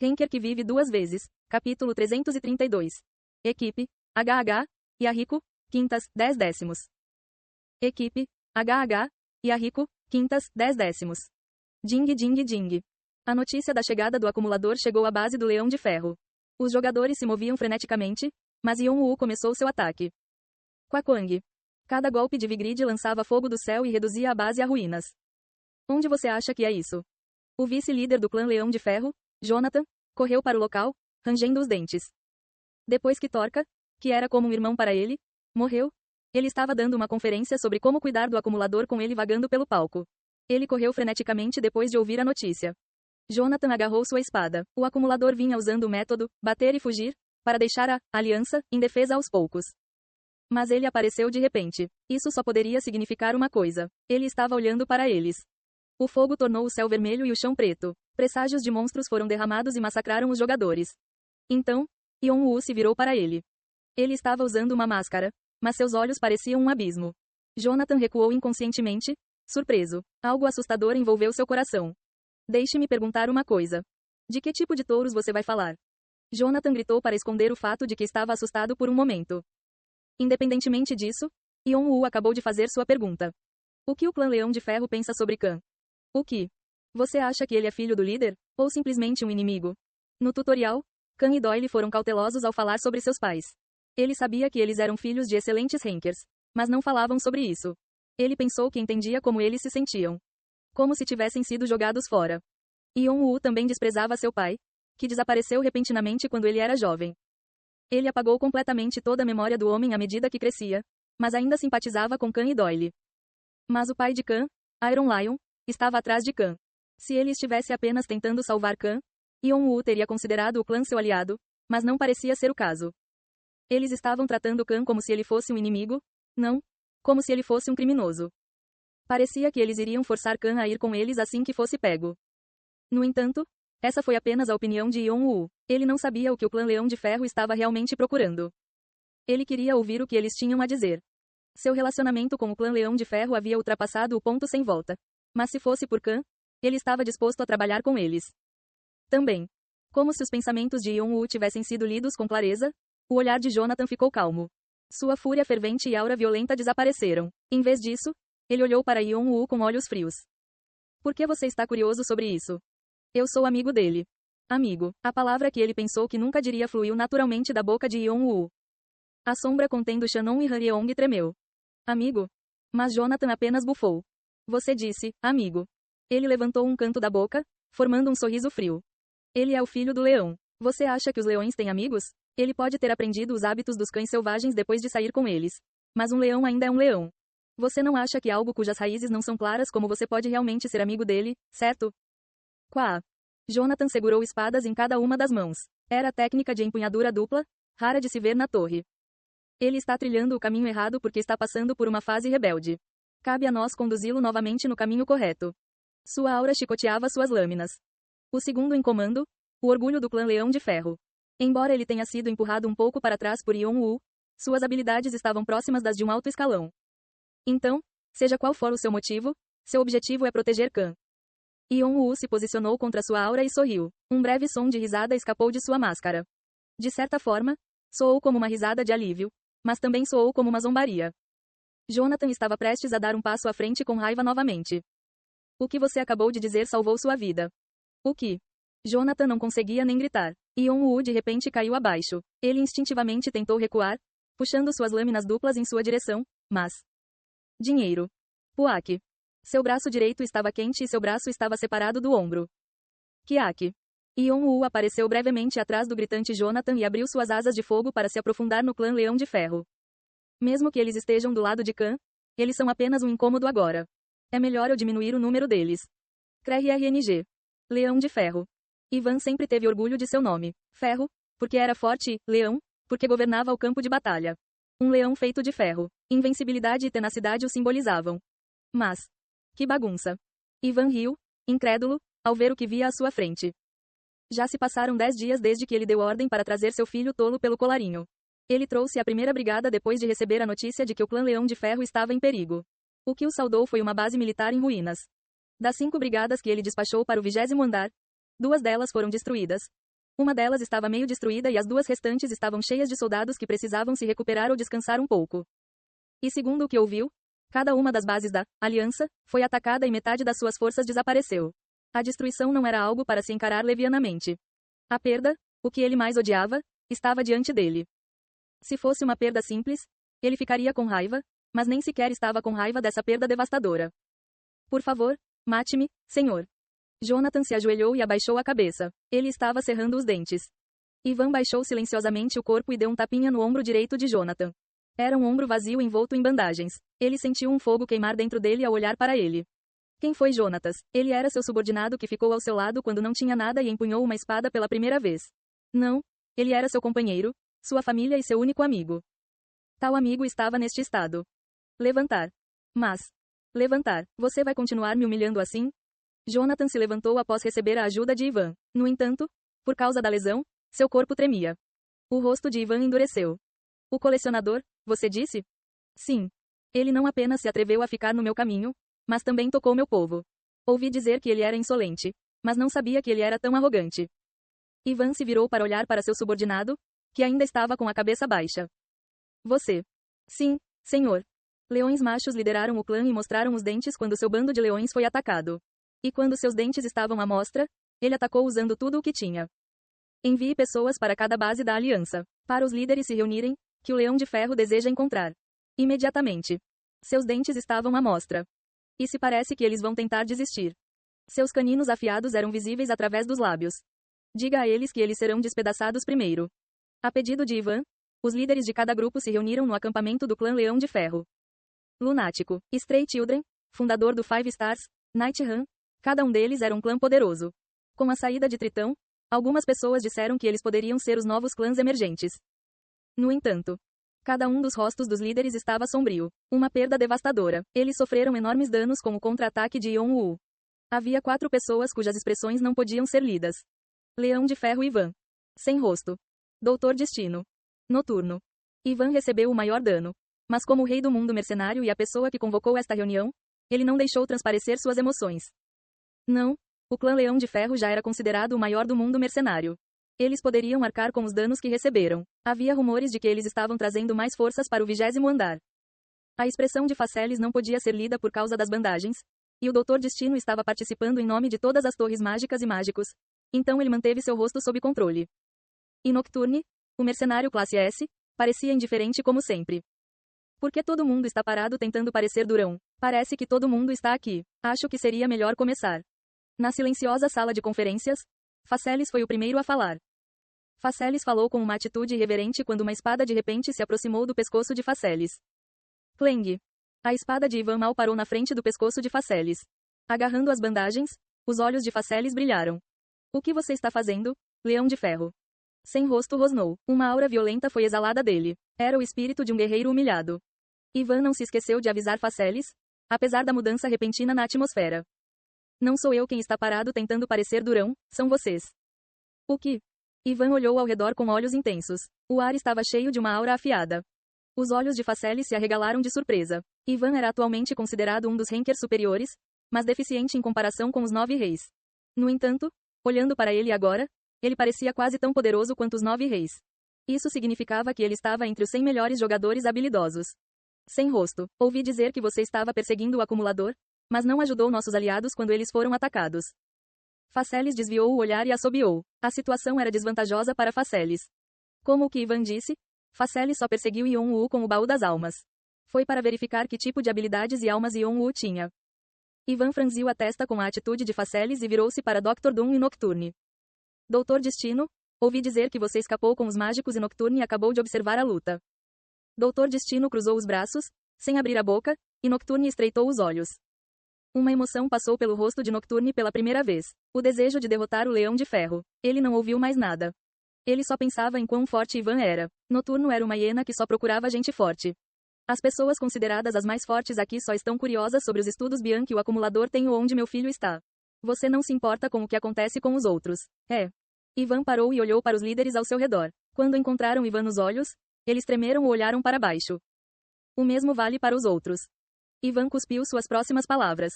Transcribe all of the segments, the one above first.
Henker que vive duas vezes. Capítulo 332. Equipe, HH, Yahiko, quintas, 10 décimos. Equipe, HH, Yahiko, quintas, 10 décimos. Ding ding ding. A notícia da chegada do acumulador chegou à base do Leão de Ferro. Os jogadores se moviam freneticamente, mas Yon-Woo começou seu ataque. Quaquang. Cada golpe de Vigrid lançava fogo do céu e reduzia a base a ruínas. Onde você acha que é isso? O vice-líder do clã Leão de Ferro, Jonathan, correu para o local, rangendo os dentes. Depois que Torca, que era como um irmão para ele, morreu, ele estava dando uma conferência sobre como cuidar do acumulador com ele vagando pelo palco. Ele correu freneticamente depois de ouvir a notícia. Jonathan agarrou sua espada. O acumulador vinha usando o método, bater e fugir, para deixar a aliança indefesa aos poucos. Mas ele apareceu de repente. Isso só poderia significar uma coisa. Ele estava olhando para eles. O fogo tornou o céu vermelho e o chão preto. Presságios de monstros foram derramados e massacraram os jogadores. Então, Yon-Woo se virou para ele. Ele estava usando uma máscara, mas seus olhos pareciam um abismo. Jonathan recuou inconscientemente, surpreso. Algo assustador envolveu seu coração. Deixe-me perguntar uma coisa. De que tipo de touros você vai falar? Jonathan gritou para esconder o fato de que estava assustado por um momento. Independentemente disso, Yon-Woo acabou de fazer sua pergunta. O que o clã Leão de Ferro pensa sobre Khan? O que? Você acha que ele é filho do líder, ou simplesmente um inimigo? No tutorial, Khan e Doyle foram cautelosos ao falar sobre seus pais. Ele sabia que eles eram filhos de excelentes Henkers, mas não falavam sobre isso. Ele pensou que entendia como eles se sentiam. Como se tivessem sido jogados fora. Yon-Woo também desprezava seu pai, que desapareceu repentinamente quando ele era jovem. Ele apagou completamente toda a memória do homem à medida que crescia, mas ainda simpatizava com Khan e Doyle. Mas o pai de Khan, Iron Lion, estava atrás de Khan. Se ele estivesse apenas tentando salvar Khan, Yon-Woo teria considerado o clã seu aliado, mas não parecia ser o caso. Eles estavam tratando Khan como se ele fosse um inimigo, não, como se ele fosse um criminoso. Parecia que eles iriam forçar Khan a ir com eles assim que fosse pego. No entanto, essa foi apenas a opinião de Yon-Woo. Ele não sabia o que o clã Leão de Ferro estava realmente procurando. Ele queria ouvir o que eles tinham a dizer. Seu relacionamento com o clã Leão de Ferro havia ultrapassado o ponto sem volta. Mas se fosse por Khan, ele estava disposto a trabalhar com eles. Também. Como se os pensamentos de Yon-Woo tivessem sido lidos com clareza, o olhar de Jonathan ficou calmo. Sua fúria fervente e aura violenta desapareceram. Em vez disso, ele olhou para Yon-Woo com olhos frios. Por que você está curioso sobre isso? Eu sou amigo dele. Amigo. A palavra que ele pensou que nunca diria fluiu naturalmente da boca de Yon-Woo. A sombra contendo Shannon e Hyeong tremeu. Amigo? Mas Jonathan apenas bufou. Você disse, amigo. Ele levantou um canto da boca, formando um sorriso frio. Ele é o filho do leão. Você acha que os leões têm amigos? Ele pode ter aprendido os hábitos dos cães selvagens depois de sair com eles. Mas um leão ainda é um leão. Você não acha que algo cujas raízes não são claras como você pode realmente ser amigo dele, certo? Quá. Jonathan segurou espadas em cada uma das mãos. Era a técnica de empunhadura dupla, rara de se ver na torre. Ele está trilhando o caminho errado porque está passando por uma fase rebelde. Cabe a nós conduzi-lo novamente no caminho correto. Sua aura chicoteava suas lâminas. O segundo em comando, o orgulho do clã Leão de Ferro. Embora ele tenha sido empurrado um pouco para trás por Yon-Woo, suas habilidades estavam próximas das de um alto escalão. Então, seja qual for o seu motivo, seu objetivo é proteger Khan. Yon-Woo se posicionou contra sua aura e sorriu. Um breve som de risada escapou de sua máscara. De certa forma, soou como uma risada de alívio, mas também soou como uma zombaria. Jonathan estava prestes a dar um passo à frente com raiva novamente. O que você acabou de dizer salvou sua vida. O que? Jonathan não conseguia nem gritar. Yon-Woo de repente caiu abaixo. Ele instintivamente tentou recuar, puxando suas lâminas duplas em sua direção, mas... Dinheiro. Puak. Seu braço direito estava quente e seu braço estava separado do ombro. Kiak. Yon-Woo apareceu brevemente atrás do gritante Jonathan e abriu suas asas de fogo para se aprofundar no clã Leão de Ferro. Mesmo que eles estejam do lado de Khan, eles são apenas um incômodo agora. É melhor eu diminuir o número deles. KRRNG. Leão de Ferro. Ivan sempre teve orgulho de seu nome. Ferro, porque era forte e, leão, porque governava o campo de batalha. Um leão feito de ferro. Invencibilidade e tenacidade o simbolizavam. Mas, que bagunça. Ivan riu, incrédulo, ao ver o que via à sua frente. Já se passaram 10 dias desde que ele deu ordem para trazer seu filho tolo pelo colarinho. Ele trouxe a primeira brigada depois de receber a notícia de que o clã Leão de Ferro estava em perigo. O que o saudou foi uma base militar em ruínas. Das 5 brigadas que ele despachou para o 20º andar, 2 delas foram destruídas, Uma delas estava meio destruída e as duas restantes estavam cheias de soldados que precisavam se recuperar ou descansar um pouco. E segundo o que ouviu, cada uma das bases da Aliança foi atacada e metade das suas forças desapareceu. A destruição não era algo para se encarar levianamente. A perda, o que ele mais odiava, estava diante dele. Se fosse uma perda simples, ele ficaria com raiva, mas nem sequer estava com raiva dessa perda devastadora. Por favor, mate-me, senhor. Jonathan se ajoelhou e abaixou a cabeça. Ele estava cerrando os dentes. Ivan baixou silenciosamente o corpo e deu um tapinha no ombro direito de Jonathan. Era um ombro vazio envolto em bandagens. Ele sentiu um fogo queimar dentro dele ao olhar para ele. Quem foi Jonatas? Ele era seu subordinado que ficou ao seu lado quando não tinha nada e empunhou uma espada pela primeira vez. Não, ele era seu companheiro, sua família e seu único amigo. Tal amigo estava neste estado. Levantar. Mas. Levantar. Você vai continuar me humilhando assim? Jonathan se levantou após receber a ajuda de Ivan. No entanto, por causa da lesão, seu corpo tremia. O rosto de Ivan endureceu. O colecionador, você disse? Sim. Ele não apenas se atreveu a ficar no meu caminho, mas também tocou meu povo. Ouvi dizer que ele era insolente, mas não sabia que ele era tão arrogante. Ivan se virou para olhar para seu subordinado, que ainda estava com a cabeça baixa. Você. Sim, senhor. Leões machos lideraram o clã e mostraram os dentes quando seu bando de leões foi atacado. E quando seus dentes estavam à mostra, ele atacou usando tudo o que tinha. Envie pessoas para cada base da aliança, para os líderes se reunirem, que o Leão de Ferro deseja encontrar. Imediatamente. Seus dentes estavam à mostra. E se parece que eles vão tentar desistir. Seus caninos afiados eram visíveis através dos lábios. Diga a eles que eles serão despedaçados primeiro. A pedido de Ivan, os líderes de cada grupo se reuniram no acampamento do clã Leão de Ferro. Lunático, Stray Children, fundador do Five Stars, Night Run, cada um deles era um clã poderoso. Com a saída de Tritão, algumas pessoas disseram que eles poderiam ser os novos clãs emergentes. No entanto, cada um dos rostos dos líderes estava sombrio. Uma perda devastadora. Eles sofreram enormes danos com o contra-ataque de Yon-Woo. Havia 4 pessoas cujas expressões não podiam ser lidas. Leão de Ferro Ivan. Sem rosto. Doutor Destino. Noturno. Ivan recebeu o maior dano. Mas como o rei do mundo mercenário e a pessoa que convocou esta reunião, ele não deixou transparecer suas emoções. Não, o clã Leão de Ferro já era considerado o maior do mundo mercenário. Eles poderiam arcar com os danos que receberam. Havia rumores de que eles estavam trazendo mais forças para o 20º andar. A expressão de Faceles não podia ser lida por causa das bandagens, e o Doutor Destino estava participando em nome de todas as torres mágicas e mágicos, então ele manteve seu rosto sob controle. E Nocturne, o mercenário classe S, parecia indiferente como sempre. Por que todo mundo está parado tentando parecer durão? Parece que todo mundo está aqui. Acho que seria melhor começar. Na silenciosa sala de conferências, Faceles foi o primeiro a falar. Faceles falou com uma atitude irreverente quando uma espada de repente se aproximou do pescoço de Faceles. Clang! A espada de Ivan mal parou na frente do pescoço de Faceles. Agarrando as bandagens, os olhos de Faceles brilharam. O que você está fazendo, Leão de Ferro? Sem rosto rosnou. Uma aura violenta foi exalada dele. Era o espírito de um guerreiro humilhado. Ivan não se esqueceu de avisar Faceles, apesar da mudança repentina na atmosfera. Não sou eu quem está parado tentando parecer durão, são vocês. O que? Ivan olhou ao redor com olhos intensos. O ar estava cheio de uma aura afiada. Os olhos de Faceles se arregalaram de surpresa. Ivan era atualmente considerado um dos rankers superiores, mas deficiente em comparação com os 9 reis. No entanto, olhando para ele agora, ele parecia quase tão poderoso quanto os 9 reis. Isso significava que ele estava entre os 100 melhores jogadores habilidosos. Sem rosto, ouvi dizer que você estava perseguindo o acumulador, mas não ajudou nossos aliados quando eles foram atacados. Faceles desviou o olhar e assobiou. A situação era desvantajosa para Faceles. Como o que Ivan disse, Faceles só perseguiu Yon-Woo com o baú das almas. Foi para verificar que tipo de habilidades e almas Yon-Woo tinha. Ivan franziu a testa com a atitude de Faceles e virou-se para Dr. Doom e Nocturne. Doutor Destino, ouvi dizer que você escapou com os mágicos e Nocturne acabou de observar a luta. Doutor Destino cruzou os braços, sem abrir a boca, e Nocturne estreitou os olhos. Uma emoção passou pelo rosto de Nocturne pela primeira vez. O desejo de derrotar o Leão de Ferro. Ele não ouviu mais nada. Ele só pensava em quão forte Ivan era. Noturno era uma hiena que só procurava gente forte. As pessoas consideradas as mais fortes aqui só estão curiosas sobre os estudos Bianchi o acumulador tem ou onde meu filho está. Você não se importa com o que acontece com os outros. É. Ivan parou e olhou para os líderes ao seu redor. Quando encontraram Ivan nos olhos, eles tremeram ou olharam para baixo. O mesmo vale para os outros. Ivan cuspiu suas próximas palavras.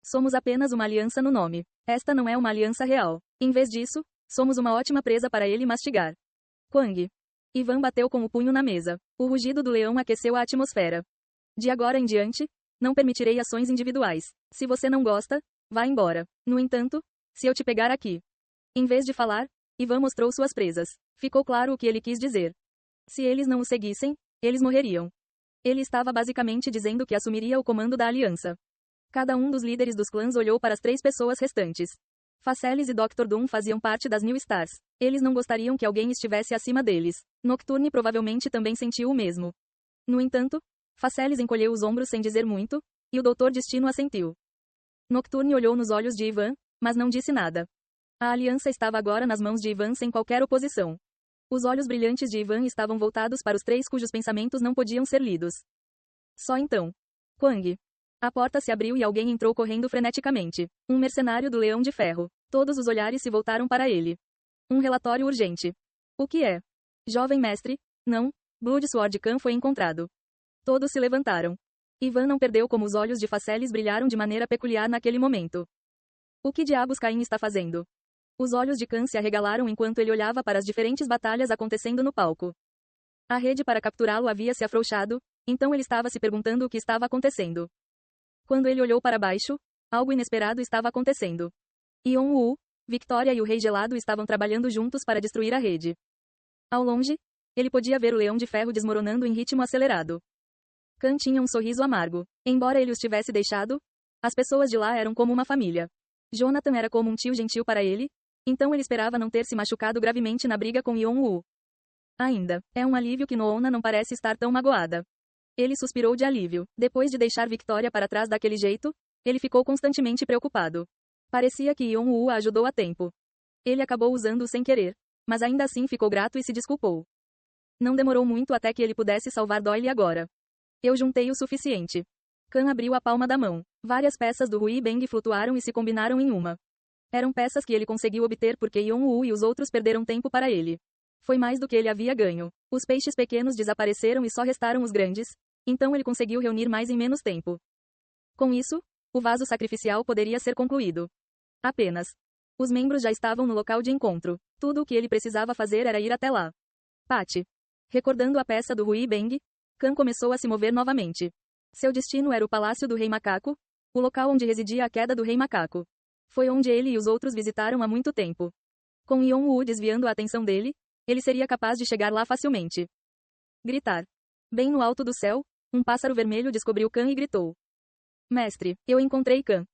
Somos apenas uma aliança no nome. Esta não é uma aliança real. Em vez disso, Somos uma ótima presa para ele mastigar. Quang. Ivan bateu com o punho na mesa. O rugido do leão aqueceu a atmosfera. De agora em diante, não permitirei ações individuais. Se você não gosta, vá embora. No entanto, se eu te pegar aqui. Em vez de falar, Ivan mostrou suas presas. Ficou claro o que ele quis dizer. Se eles não o seguissem, eles morreriam. Ele estava basicamente dizendo que assumiria o comando da aliança. Cada um dos líderes dos clãs olhou para as 3 pessoas restantes. Faceles e Dr. Doom faziam parte das New Stars. Eles não gostariam que alguém estivesse acima deles. Nocturne provavelmente também sentiu o mesmo. No entanto, Faceles encolheu os ombros sem dizer muito, e o Dr. Destino assentiu. Nocturne olhou nos olhos de Ivan, mas não disse nada. A aliança estava agora nas mãos de Ivan sem qualquer oposição. Os olhos brilhantes de Ivan estavam voltados para os 3 cujos pensamentos não podiam ser lidos. Só então. Quang. A porta se abriu e alguém entrou correndo freneticamente. Um mercenário do Leão de Ferro. Todos os olhares se voltaram para ele. Um relatório urgente. O que é? Jovem mestre, não, Bloodsword Khan foi encontrado. Todos se levantaram. Ivan não perdeu como os olhos de Faceles brilharam de maneira peculiar naquele momento. O que diabos Caim está fazendo? Os olhos de Khan se arregalaram enquanto ele olhava para as diferentes batalhas acontecendo no palco. A rede para capturá-lo havia se afrouxado, então ele estava se perguntando o que estava acontecendo. Quando ele olhou para baixo, algo inesperado estava acontecendo. Yeon-woo, Victoria e o Rei Gelado estavam trabalhando juntos para destruir a rede. Ao longe, ele podia ver o Leão de Ferro desmoronando em ritmo acelerado. Khan tinha um sorriso amargo. Embora ele os tivesse deixado, as pessoas de lá eram como uma família. Jonathan era como um tio gentil para ele, então ele esperava não ter se machucado gravemente na briga com Yeon-woo. Ainda, é um alívio que Noona não parece estar tão magoada. Ele suspirou de alívio. Depois de deixar Victoria para trás daquele jeito, ele ficou constantemente preocupado. Parecia que Yeon-woo a ajudou a tempo. Ele acabou usando-o sem querer, mas ainda assim ficou grato e se desculpou. Não demorou muito até que ele pudesse salvar Doyle agora. Eu juntei o suficiente. Khan abriu a palma da mão. Várias peças do Hui Bang flutuaram e se combinaram em uma. Eram peças que ele conseguiu obter porque Yeon-woo e os outros perderam tempo para ele. Foi mais do que ele havia ganho. Os peixes pequenos desapareceram e só restaram os grandes, então ele conseguiu reunir mais em menos tempo. Com isso, o vaso sacrificial poderia ser concluído. Apenas. Os membros já estavam no local de encontro. Tudo o que ele precisava fazer era ir até lá. Pate. Recordando a peça do Hui Bang, Khan começou a se mover novamente. Seu destino era o Palácio do Rei Macaco, o local onde residia a queda do Rei Macaco. Foi onde ele e os outros visitaram há muito tempo. Com Yeon-woo desviando a atenção dele, ele seria capaz de chegar lá facilmente. Gritar. Bem no alto do céu, um pássaro vermelho descobriu Khan e gritou. Mestre, eu encontrei Khan.